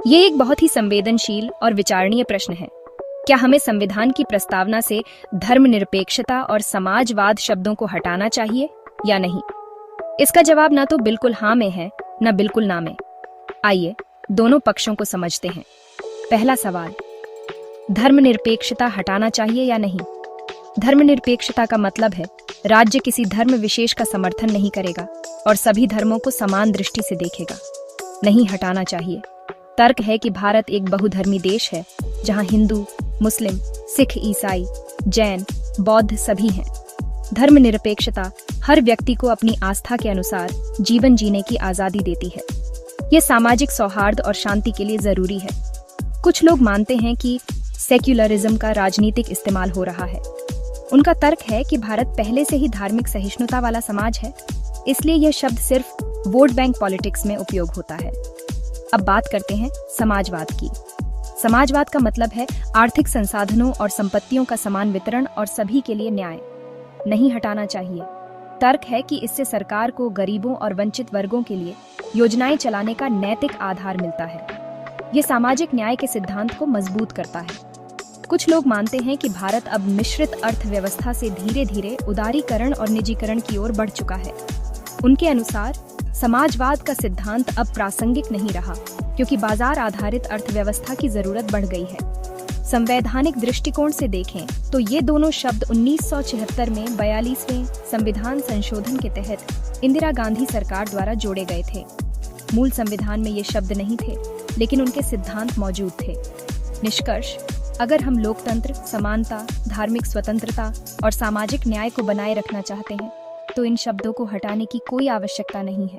ये एक बहुत ही संवेदनशील और विचारणीय प्रश्न है। क्या हमें संविधान की प्रस्तावना से धर्मनिरपेक्षता और समाजवाद शब्दों को हटाना चाहिए या नहीं? इसका जवाब ना तो बिल्कुल हाँ में है, न बिल्कुल ना में। आइए दोनों पक्षों को समझते हैं। पहला सवाल, धर्मनिरपेक्षता हटाना चाहिए या नहीं? धर्मनिरपेक्षता का मतलब है राज्य किसी धर्म विशेष का समर्थन नहीं करेगा और सभी धर्मों को समान दृष्टि से देखेगा। नहीं, हटाना चाहिए। तर्क है कि भारत एक बहुधर्मी देश है जहां हिंदू, मुस्लिम, सिख, ईसाई, जैन, बौद्ध सभी हैं। धर्मनिरपेक्षता हर व्यक्ति को अपनी आस्था के अनुसार जीवन जीने की आजादी देती है। ये सामाजिक सौहार्द और शांति के लिए जरूरी है। कुछ लोग मानते हैं कि सेक्युलरिज्म का राजनीतिक इस्तेमाल हो रहा है। उनका तर्क है कि भारत पहले से ही धार्मिक सहिष्णुता वाला समाज है, इसलिए यह शब्द सिर्फ वोट बैंक पॉलिटिक्स में उपयोग होता है। अब बात करते हैं समाजवाद की। समाजवाद का मतलब है आर्थिक संसाधनों और संपत्तियों का समान वितरण और सभी के लिए न्याय। नहीं, हटाना चाहिए। तर्क है कि इससे सरकार को गरीबों और वंचित वर्गों के लिए योजनाएं चलाने का नैतिक आधार मिलता है। ये सामाजिक न्याय के सिद्धांत को मजबूत करता है। कुछ लोग मानते हैं कि भारत अब मिश्रित अर्थव्यवस्था से धीरे धीरे उदारीकरण और निजीकरण की ओर बढ़ चुका है। उनके अनुसार समाजवाद का सिद्धांत अब प्रासंगिक नहीं रहा, क्योंकि बाजार आधारित अर्थव्यवस्था की जरूरत बढ़ गई है। संवैधानिक दृष्टिकोण से देखें तो ये दोनों शब्द 1976 में 42वें संविधान संशोधन के तहत इंदिरा गांधी सरकार द्वारा जोड़े गए थे। मूल संविधान में ये शब्द नहीं थे, लेकिन उनके सिद्धांत मौजूद थे। निष्कर्ष, अगर हम लोकतंत्र, समानता, धार्मिक स्वतंत्रता और सामाजिक न्याय को बनाए रखना चाहते हैं तो इन शब्दों को हटाने की कोई आवश्यकता नहीं है।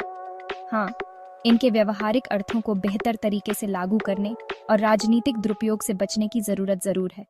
हाँ, इनके व्यवहारिक अर्थों को बेहतर तरीके से लागू करने और राजनीतिक दुरुपयोग से बचने की जरूरत जरूर है।